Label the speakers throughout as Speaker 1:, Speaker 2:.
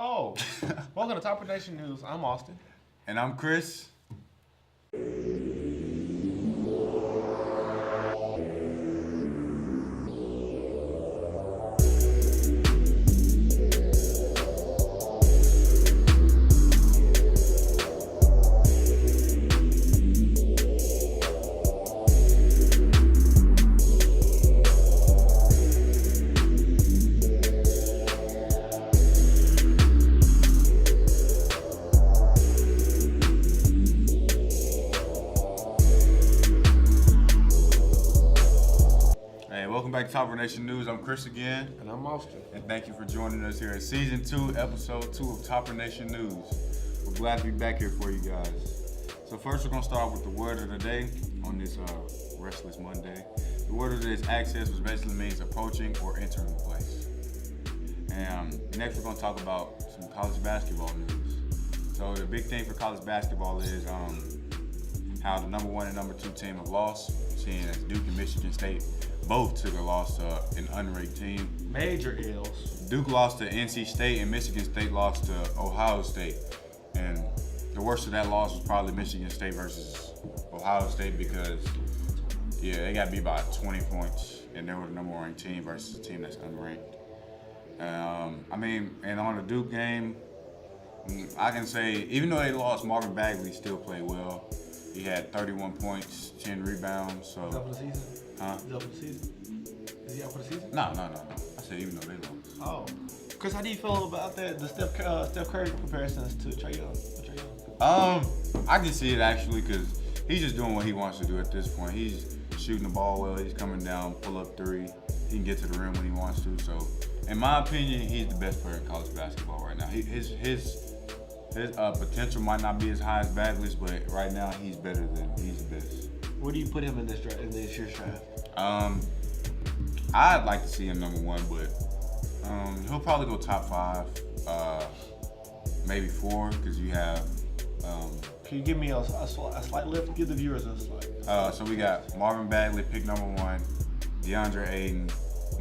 Speaker 1: Oh, welcome to Top of Nation News. I'm Austin.
Speaker 2: And I'm Chris. Welcome back to Top of Nation News. I'm Chris again.
Speaker 1: And I'm Austin.
Speaker 2: And thank you for joining us here at Season 2, Episode 2 of Top of Nation News. We're glad to be back here for you guys. So first we're going to start with the word of the day on this restless Monday. The word of the day is access, which basically means approaching or entering the place. And next we're going to talk about some college basketball news. So the big thing for college basketball is how the number 1 and number 2 team have lost, seeing as Duke and Michigan State both took a loss to an unranked team.
Speaker 1: Major ills.
Speaker 2: Duke lost to NC State and Michigan State lost to Ohio State. And the worst of that loss was probably Michigan State versus Ohio State because, they got beat by 20 points and they were the number 1 ranked team versus a team that's unranked. And on the Duke game, I can say, even though they lost, Marvin Bagley still played well. He had 31 points, 10 rebounds. So.
Speaker 1: Is he out for the season?
Speaker 2: Huh?
Speaker 1: Is he out for the season? Is he out for the season?
Speaker 2: No. I said even though they lost.
Speaker 1: Oh. Chris, how do you feel about the Steph Curry comparisons to Trae Young?
Speaker 2: I can see it actually because he's just doing what he wants to do at this point. He's shooting the ball well. He's coming down, pull up three. He can get to the rim when he wants to. So, in my opinion, he's the best player in college basketball right now. His potential might not be as high as Bagley's, but right now he's the best.
Speaker 1: Where do you put him in this year's draft?
Speaker 2: I'd like to see him number 1, but he'll probably go top 5, maybe 4, because you have.
Speaker 1: Can you give me a slight lift? Give the viewers a slight.
Speaker 2: So we got Marvin Bagley, pick number 1, DeAndre Ayton,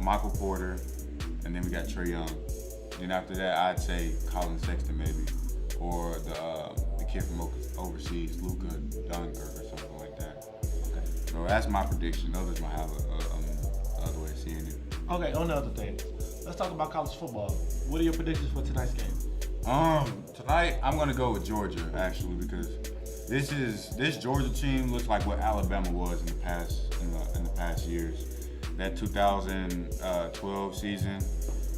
Speaker 2: Michael Porter, and then we got Trae Young. Then after that, I'd say Colin Sexton maybe, or the kid from overseas, Luka Dunkirk or something like that. Okay. So that's my prediction. Others might have another way of seeing it.
Speaker 1: Okay, on the other thing, let's talk about college football. What are your predictions for tonight's game?
Speaker 2: Tonight I'm gonna go with Georgia actually because this Georgia team looks like what Alabama was in the past years. That 2012 season,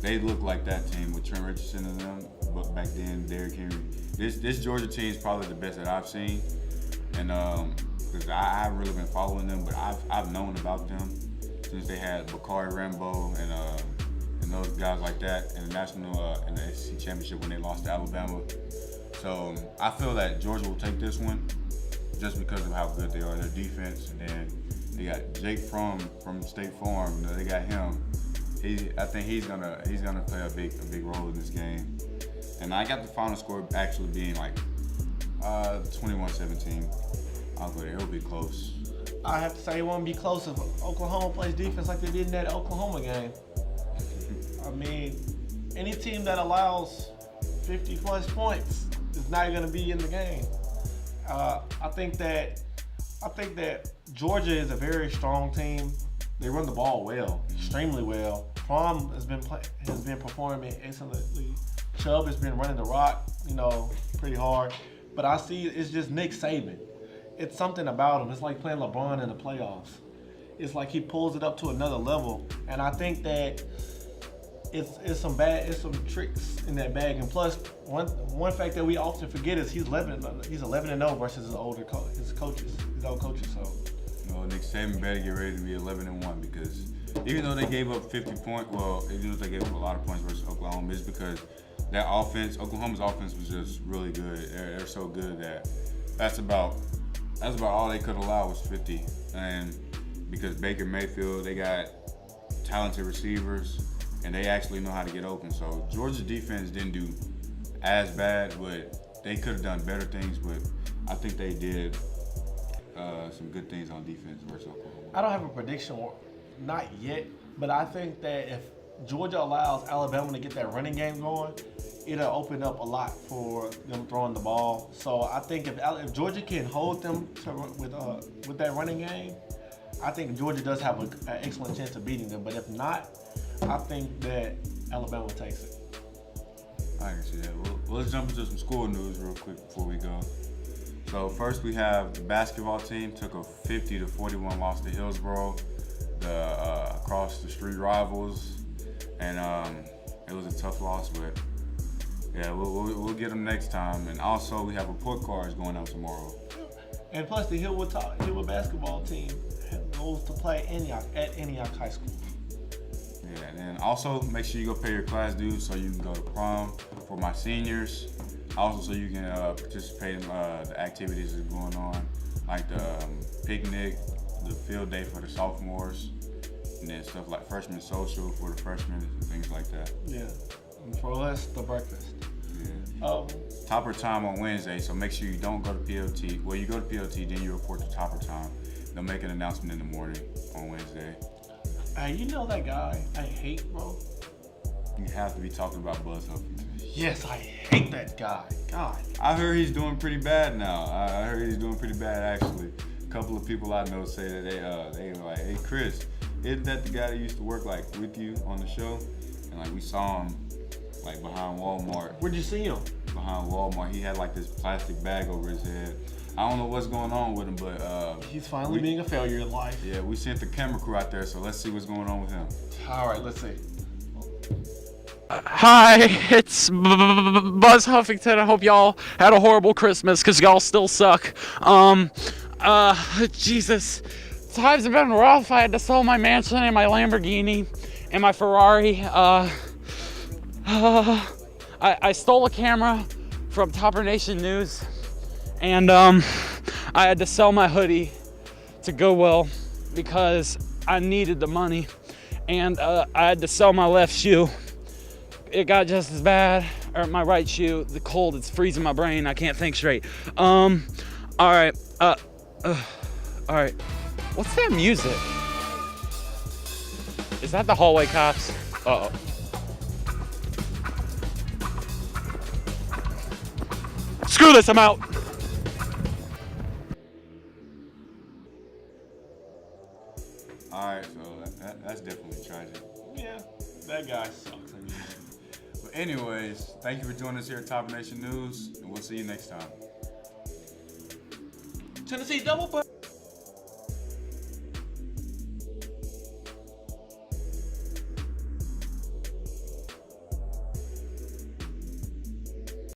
Speaker 2: they looked like that team with Trent Richardson and them. But back then, Derrick Henry. This Georgia team is probably the best that I've seen, and because I haven't really been following them, but I've known about them since they had Bakari Rambo and those guys like that in the national in the SEC championship when they lost to Alabama. So I feel that Georgia will take this one just because of how good they are, their defense, and then they got Jake Fromm from State Farm. They got him. I think he's gonna play a big role in this game. And I got the final score actually being like 21-17. I'll go there. It'll be close.
Speaker 1: I have to say it won't be close if Oklahoma plays defense like they did in that Oklahoma game. I mean, any team that allows 50-plus points is not going to be in the game. I think that Georgia is a very strong team. They run the ball well, extremely well. Fromm has been performing excellently. Chubb has been running the rock, pretty hard. But I see it's just Nick Saban. It's something about him. It's like playing LeBron in the playoffs. It's like he pulls it up to another level. And I think that it's some tricks in that bag. And plus, one fact that we often forget is he's 11-0 versus his old coaches.
Speaker 2: So, Nick Saban better get ready to be 11-1 because even though they gave up 50 points, even though they gave up a lot of points versus Oklahoma, it's because that offense, Oklahoma's offense was just really good. They're so good that that's about all they could allow was 50. And because Baker Mayfield, they got talented receivers, and they actually know how to get open. So Georgia's defense didn't do as bad, but they could have done better things. But I think they did some good things on defense versus Oklahoma.
Speaker 1: I don't have a prediction, not yet, but I think that if Georgia allows Alabama to get that running game going, it'll open up a lot for them throwing the ball. So I think if Georgia can hold them with that running game, I think Georgia does have an excellent chance of beating them. But if not, I think that Alabama takes it.
Speaker 2: I can see that. Well, let's jump into some school news real quick before we go. So first we have the basketball team took a 50-41 loss to Hillsborough, the across the street rivals, and it was a tough loss, but yeah, we'll get them next time. And also we have report cards going out tomorrow.
Speaker 1: And plus the Hillwood basketball team goes to play at Antioch High School.
Speaker 2: Yeah, and then also make sure you go pay your class dues so you can go to prom for my seniors. Also, so you can participate in the activities that are going on, like the picnic, the field day for the sophomores, and then stuff like freshman social for the freshmen and things like that.
Speaker 1: Yeah, and for us, the breakfast.
Speaker 2: Yeah. Topper time on Wednesday, so make sure you don't go to PLT. Well, you go to PLT, then you report to Topper time. They'll make an announcement in the morning on Wednesday.
Speaker 1: Hey, you know that guy I hate, bro?
Speaker 2: You have to be talking about Buzz Huffington.
Speaker 1: Yes, I hate that guy. God.
Speaker 2: I heard he's doing pretty bad now. I heard he's doing pretty bad, actually. A couple of people I know say that they were like, hey, Chris, isn't that the guy that used to work like with you on the show? And like we saw him like behind Walmart.
Speaker 1: Where'd you see him?
Speaker 2: Behind Walmart. He had like this plastic bag over his head. I don't know what's going on with him, but
Speaker 1: he's finally being a failure in life.
Speaker 2: Yeah, we sent the camera crew out there, so let's see what's going on with him.
Speaker 1: All right, let's see.
Speaker 3: Hi, it's Buzz Huffington. I hope y'all had a horrible Christmas because y'all still suck. Jesus. Times have been rough. I had to sell my mansion and my Lamborghini and my Ferrari. I stole a camera from Topper Nation News, and I had to sell my hoodie to Goodwill because I needed the money, and I had to sell my left shoe. It got just as bad, or my right shoe, the cold, it's freezing my brain, I can't think straight. All right, what's that music? Is that the hallway cops? Uh-oh. Screw this, I'm out.
Speaker 2: All right, so that's definitely tragic.
Speaker 1: Yeah, that guy sucks.
Speaker 2: But anyways, thank you for joining us here at Topper Nation News, and we'll see you next time.
Speaker 1: Tennessee double.